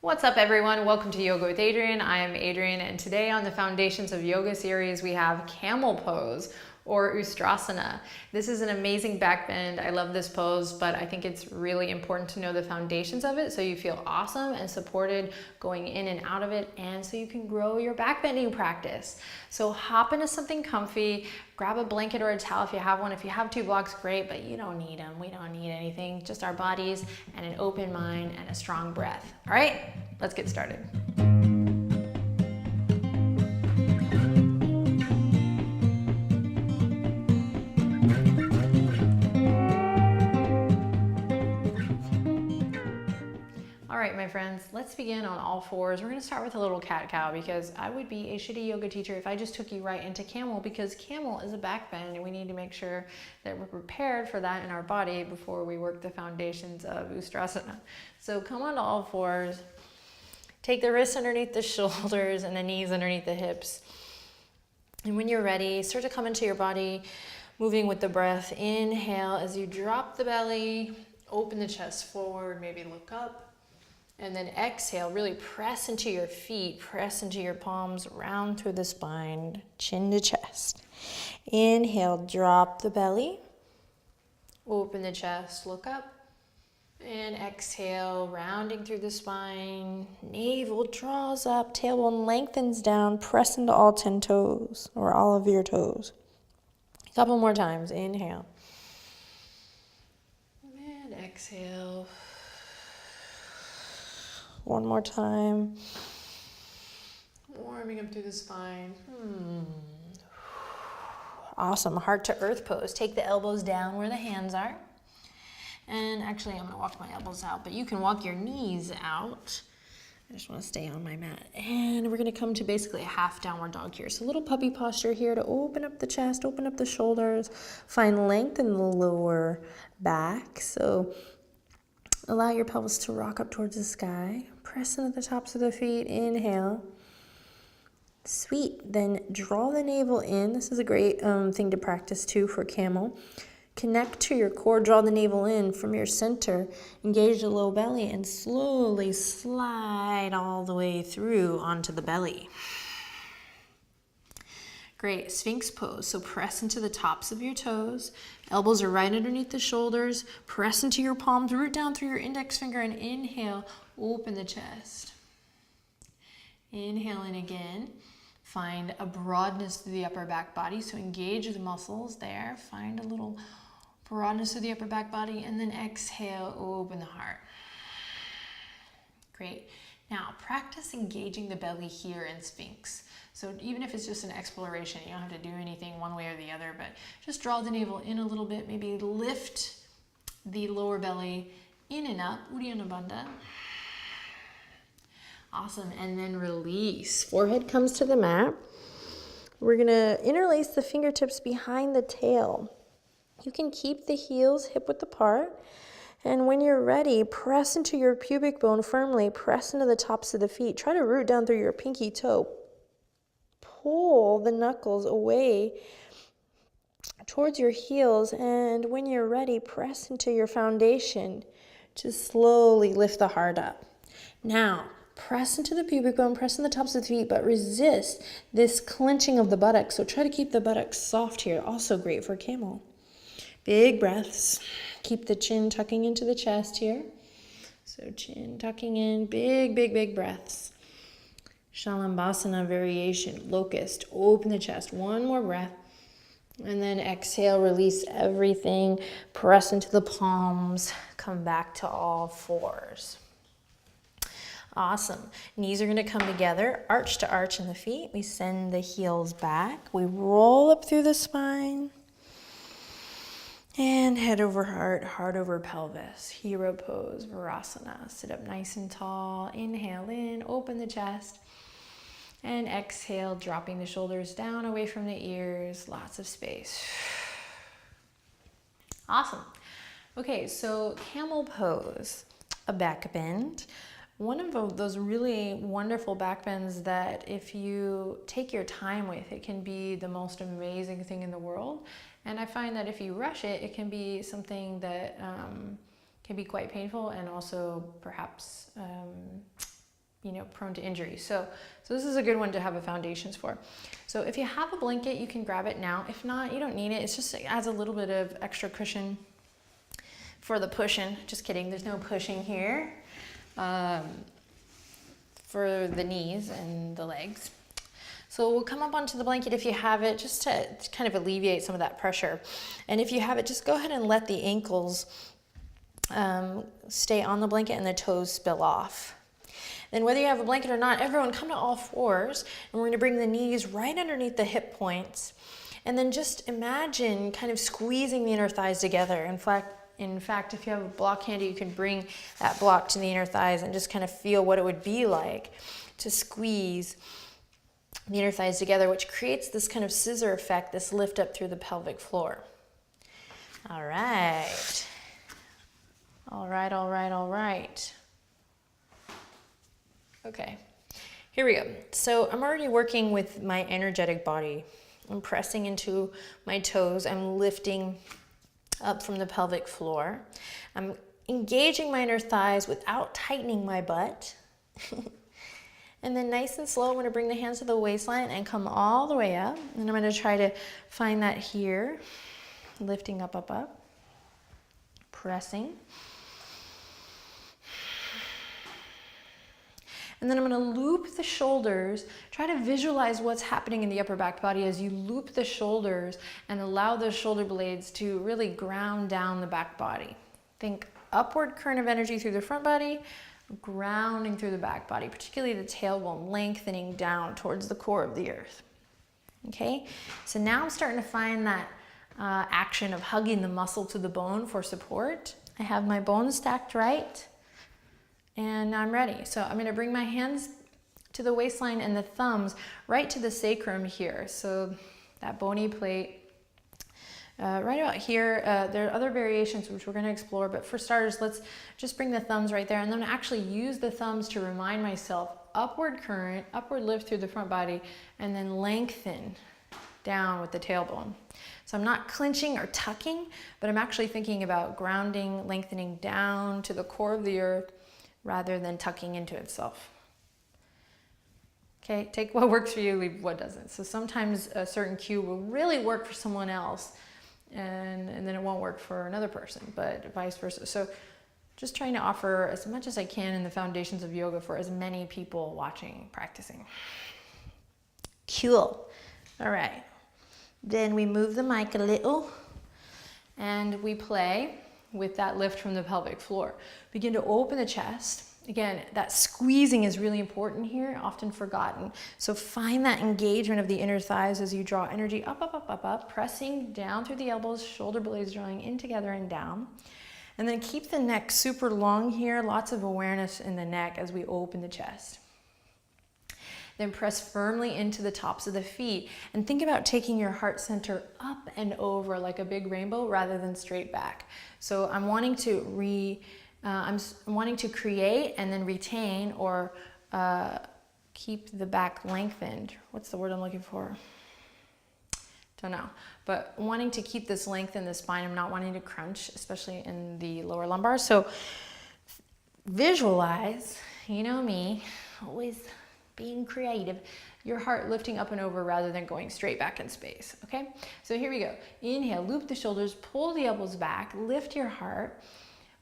What's up everyone? Welcome to Yoga with Adriene. I am Adriene, and today on the Foundations of Yoga series we have camel pose or Ustrasana. This is an amazing back bend. I love this pose, but I think it's really important to know the foundations of it so you feel awesome and supported going in and out of it, and so you can grow your back bending practice. So hop into something comfy, grab a blanket or a towel if you have one. If you have 2 blocks, great, but you don't need them. We don't need anything, just our bodies and an open mind and a strong breath. All right, let's get started. All right, my friends, let's begin on all fours. We're gonna start with a little cat-cow because I would be a shitty yoga teacher if I just took you right into camel, because camel is a back bend and we need to make sure that we're prepared for that in our body before we work the foundations of Ustrasana. So come on to all fours. Take the wrists underneath the shoulders and the knees underneath the hips. And when you're ready, start to come into your body, moving with the breath. Inhale as you drop the belly, open the chest forward, maybe look up. And then exhale, really press into your feet, press into your palms, round through the spine, chin to chest. Inhale, drop the belly, open the chest, look up. And exhale, rounding through the spine, navel draws up, tailbone lengthens down, press into all 10 toes, or all of your toes. A couple more times, inhale. And exhale. One more time. Warming up through the spine. Awesome. Heart to earth pose. Take the elbows down where the hands are. And actually, I'm going to walk my elbows out, but you can walk your knees out. I just want to stay on my mat. And we're going to come to basically a half downward dog here. So a little puppy posture here to open up the chest, open up the shoulders, find length in the lower back. So allow your pelvis to rock up towards the sky. Press into the tops of the feet. Inhale. Sweet. Then draw the navel in. This is a great thing to practice too for camel. Connect to your core. Draw the navel in from your center. Engage the low belly and slowly slide all the way through onto the belly. Great, Sphinx pose. So press into the tops of your toes. Elbows are right underneath the shoulders. Press into your palms, root down through your index finger, and inhale, open the chest. Inhale in again. Find a broadness through the upper back body, so engage the muscles there. Find a little broadness through the upper back body, and then exhale, open the heart. Great. Now, practice engaging the belly here in Sphinx. So even if it's just an exploration, you don't have to do anything one way or the other, but just draw the navel in a little bit, maybe lift the lower belly in and up, Uddiyana Bandha. Awesome, and then release. Forehead comes to the mat. We're gonna interlace the fingertips behind the tail. You can keep the heels hip-width apart. And when you're ready, press into your pubic bone firmly, press into the tops of the feet. Try to root down through your pinky toe. Pull the knuckles away towards your heels, and when you're ready, press into your foundation to slowly lift the heart up. Now, press into the pubic bone, press in the tops of the feet, but resist this clenching of the buttocks. So try to keep the buttocks soft here. Also great for camel. Big breaths. Keep the chin tucking into the chest here. So chin tucking in, big, big, big breaths. Shalambhasana variation, locust, open the chest. One more breath. And then exhale, release everything. Press into the palms. Come back to all fours. Awesome. Knees are going to come together, arch to arch in the feet. We send the heels back. We roll up through the spine. And head over heart, heart over pelvis. Hero pose, Virasana. Sit up nice and tall. Inhale in, open the chest. And exhale, dropping the shoulders down away from the ears. Lots of space. Awesome. Okay, so camel pose, a back bend. One of those really wonderful back bends that if you take your time with, it can be the most amazing thing in the world. And I find that if you rush it, it can be something that can be quite painful and also perhaps prone to injury. So this is a good one to have a foundations for. So if you have a blanket, you can grab it now. If not, you don't need it. It adds a little bit of extra cushion for the pushing. Just kidding, there's no pushing here for the knees and the legs. So we'll come up onto the blanket if you have it, just to kind of alleviate some of that pressure. And if you have it, just go ahead and let the ankles stay on the blanket and the toes spill off. Then whether you have a blanket or not, everyone come to all fours, and we're going to bring the knees right underneath the hip points. And then just imagine kind of squeezing the inner thighs together. In fact, if you have a block handy, you can bring that block to the inner thighs and just kind of feel what it would be like to squeeze the inner thighs together, which creates this kind of scissor effect, this lift up through the pelvic floor. All right. All right, all right, all right. Okay, here we go. So I'm already working with my energetic body. I'm pressing into my toes. I'm lifting up from the pelvic floor. I'm engaging my inner thighs without tightening my butt. And then nice and slow, I'm gonna bring the hands to the waistline and come all the way up. And I'm gonna try to find that here. Lifting up, up, up. Pressing. And then I'm going to loop the shoulders. Try to visualize what's happening in the upper back body as you loop the shoulders and allow those shoulder blades to really ground down the back body. Think upward current of energy through the front body, grounding through the back body, particularly the tailbone, lengthening down towards the core of the earth. Okay, so now I'm starting to find that action of hugging the muscle to the bone for support. I have my bones stacked right. And I'm ready. So I'm gonna bring my hands to the waistline and the thumbs right to the sacrum here. So that bony plate, right about here. There are other variations which we're gonna explore, but for starters, let's just bring the thumbs right there. And then actually use the thumbs to remind myself, upward current, upward lift through the front body, and then lengthen down with the tailbone. So I'm not clenching or tucking, but I'm actually thinking about grounding, lengthening down to the core of the earth, rather than tucking into itself. Okay, take what works for you, leave what doesn't. So sometimes a certain cue will really work for someone else, and then it won't work for another person, but vice versa. So just trying to offer as much as I can in the foundations of yoga for as many people watching, practicing. Cool. All right. Then we move the mic a little, and we play with that lift from the pelvic floor. Begin to open the chest. Again, that squeezing is really important here, often forgotten. So find that engagement of the inner thighs as you draw energy up, up, up, up, up, pressing down through the elbows, shoulder blades drawing in together and down. And then keep the neck super long here, lots of awareness in the neck as we open the chest. Then press firmly into the tops of the feet and think about taking your heart center up and over like a big rainbow rather than straight back. So I'm wanting to I'm wanting to create and then retain or keep the back lengthened. What's the word I'm looking for? Don't know. But wanting to keep this length in the spine. I'm not wanting to crunch, especially in the lower lumbar. So visualize, you know me, always being creative, your heart lifting up and over rather than going straight back in space, okay? So here we go. Inhale, loop the shoulders, pull the elbows back, lift your heart.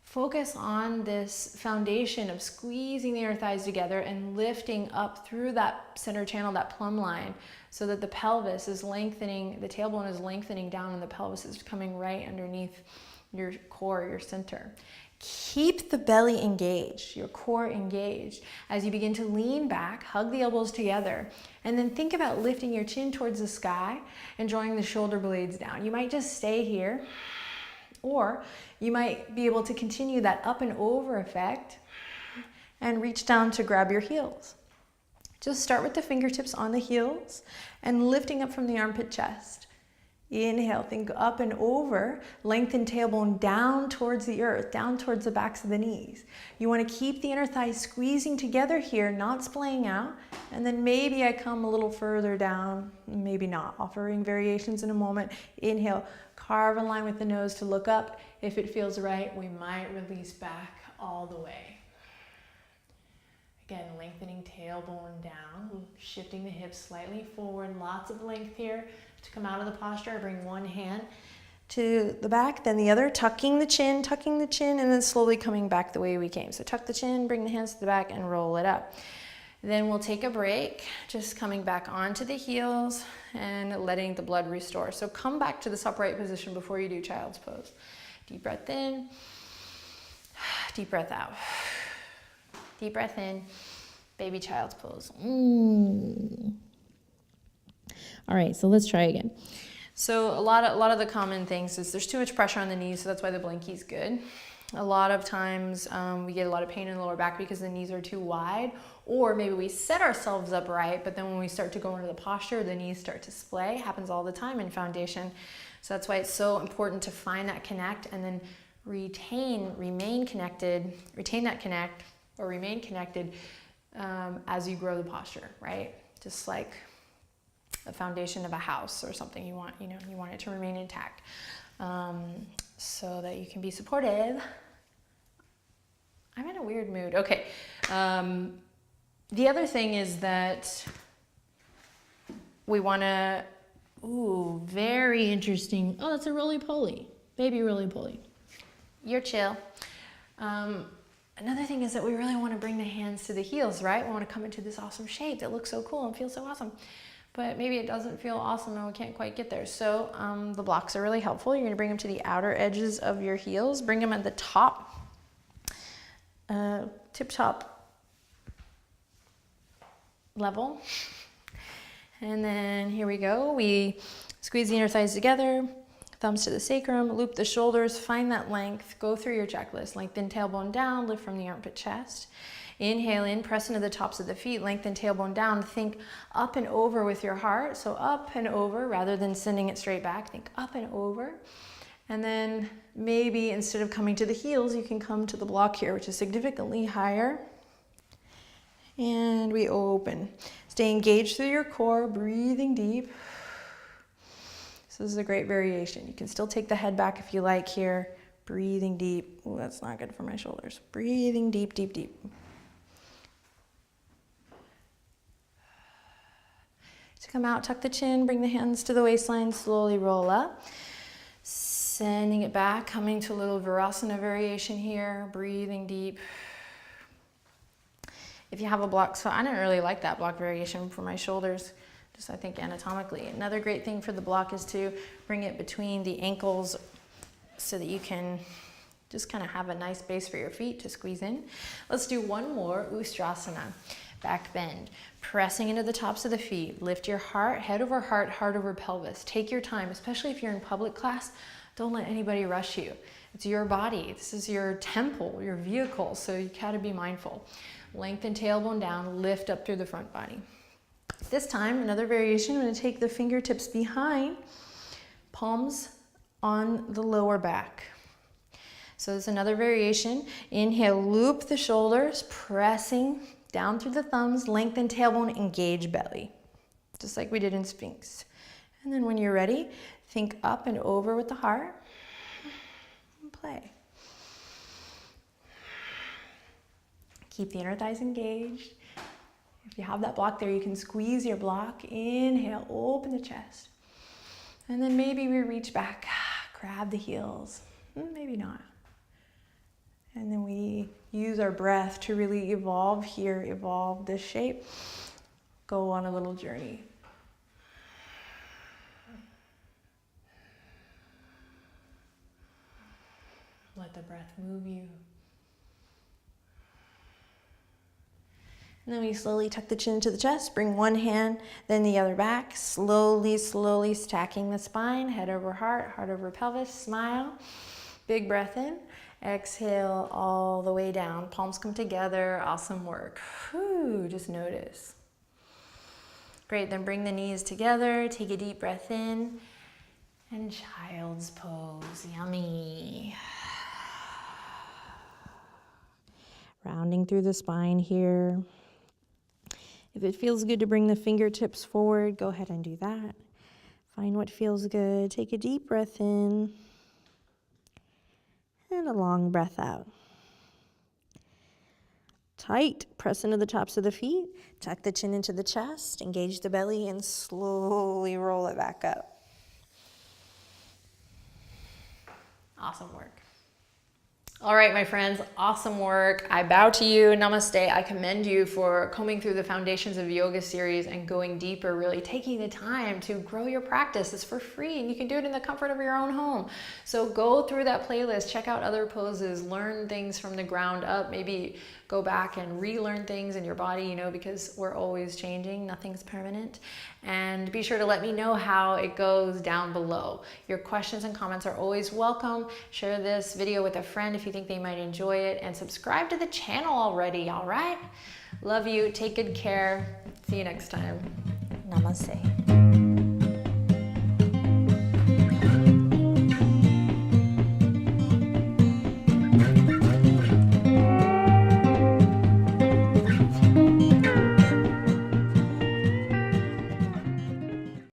Focus on this foundation of squeezing the inner thighs together and lifting up through that center channel, that plumb line, so that the pelvis is lengthening, the tailbone is lengthening down and the pelvis is coming right underneath your core, your center. Keep the belly engaged, your core engaged. As you begin to lean back, hug the elbows together, and then think about lifting your chin towards the sky and drawing the shoulder blades down. You might just stay here, or you might be able to continue that up and over effect and reach down to grab your heels. Just start with the fingertips on the heels and lifting up from the armpit chest. Inhale, think up and over, lengthen tailbone down towards the earth, down towards the backs of the knees. You want to keep the inner thighs squeezing together here, not splaying out. And then maybe I come a little further down, maybe not. Offering variations in a moment. Inhale, carve a line with the nose to look up. If it feels right, we might release back all the way. Again, lengthening tailbone down, shifting the hips slightly forward, lots of length here. To come out of the posture, I bring one hand to the back, then the other, tucking the chin, and then slowly coming back the way we came. So tuck the chin, bring the hands to the back, and roll it up. Then we'll take a break, just coming back onto the heels and letting the blood restore. So come back to this upright position before you do child's pose. Deep breath in, deep breath out. Deep breath in, baby child's pose. All right, so let's try again. So a lot of the common things is there's too much pressure on the knees, so that's why the blankie's good. A lot of times we get a lot of pain in the lower back because the knees are too wide, or maybe we set ourselves up right, but then when we start to go into the posture, the knees start to splay. Happens all the time in foundation. So that's why it's so important to find that connect and then remain connected as you grow the posture, right? Just like the foundation of a house or something, you want it to remain intact, so that you can be supportive. I'm in a weird mood. Okay. The other thing is that we want to, very interesting. Oh, that's a roly-poly, baby roly-poly. You're chill. Another thing is that we really want to bring the hands to the heels, right? We want to come into this awesome shape that looks so cool and feels so awesome. But maybe it doesn't feel awesome and we can't quite get there. So the blocks are really helpful. You're gonna bring them to the outer edges of your heels. Bring them at the top, tip-top level. And then here we go. We squeeze the inner thighs together, thumbs to the sacrum, loop the shoulders, find that length, go through your checklist. Lengthen tailbone down, lift from the armpit chest. Inhale in, press into the tops of the feet, lengthen tailbone down, think up and over with your heart. So up and over rather than sending it straight back, think up and over. And then maybe instead of coming to the heels, you can come to the block here, which is significantly higher. And we open. Stay engaged through your core, breathing deep. So this is a great variation. You can still take the head back if you like here. Breathing deep. Oh, that's not good for my shoulders. Breathing deep, deep, deep. To come out, tuck the chin, bring the hands to the waistline, slowly roll up. Sending it back, coming to a little Virasana variation here, breathing deep. If you have a block, so I didn't really like that block variation for my shoulders, just I think anatomically. Another great thing for the block is to bring it between the ankles so that you can just kind of have a nice base for your feet to squeeze in. Let's do one more, Ustrasana. Back bend, pressing into the tops of the feet. Lift your heart, head over pelvis. Take your time, especially if you're in public class. Don't let anybody rush you. It's your body. This is your temple, your vehicle, so you gotta be mindful. Lengthen tailbone down, lift up through the front body. This time, another variation, I'm gonna take the fingertips behind, palms on the lower back. So there's another variation. Inhale, loop the shoulders, pressing down through the thumbs, lengthen tailbone, engage belly. Just like we did in Sphinx. And then when you're ready, think up and over with the heart and play. Keep the inner thighs engaged. If you have that block there, you can squeeze your block. Inhale, open the chest. And then maybe we reach back, grab the heels. Maybe not. And then we use our breath to really evolve here, evolve this shape. Go on a little journey. Let the breath move you. And then we slowly tuck the chin to the chest, bring one hand, then the other back, slowly stacking the spine, head over heart, heart over pelvis, smile. Big breath in, exhale all the way down. Palms come together, awesome work. Whew, just notice. Great, then bring the knees together, take a deep breath in, and child's pose, yummy. Rounding through the spine here. If it feels good to bring the fingertips forward, go ahead and do that. Find what feels good. Take a deep breath in and a long breath out. tight. Press into the tops of the feet, tuck the chin into the chest, engage the belly, and slowly roll it back up. Awesome work. All right, my friends, awesome work. I bow to you. Namaste. I commend you for combing through the Foundations of Yoga series and going deeper, really taking the time to grow your practice. It's for free and you can do it in the comfort of your own home. So go through that playlist, check out other poses, learn things from the ground up, maybe go back and relearn things in your body, you know, because we're always changing, nothing's permanent. And be sure to let me know how it goes down below. Your questions and comments are always welcome. Share this video with a friend if you think they might enjoy it, and subscribe to the channel already, all right? Love you, take good care. See you next time. Namaste.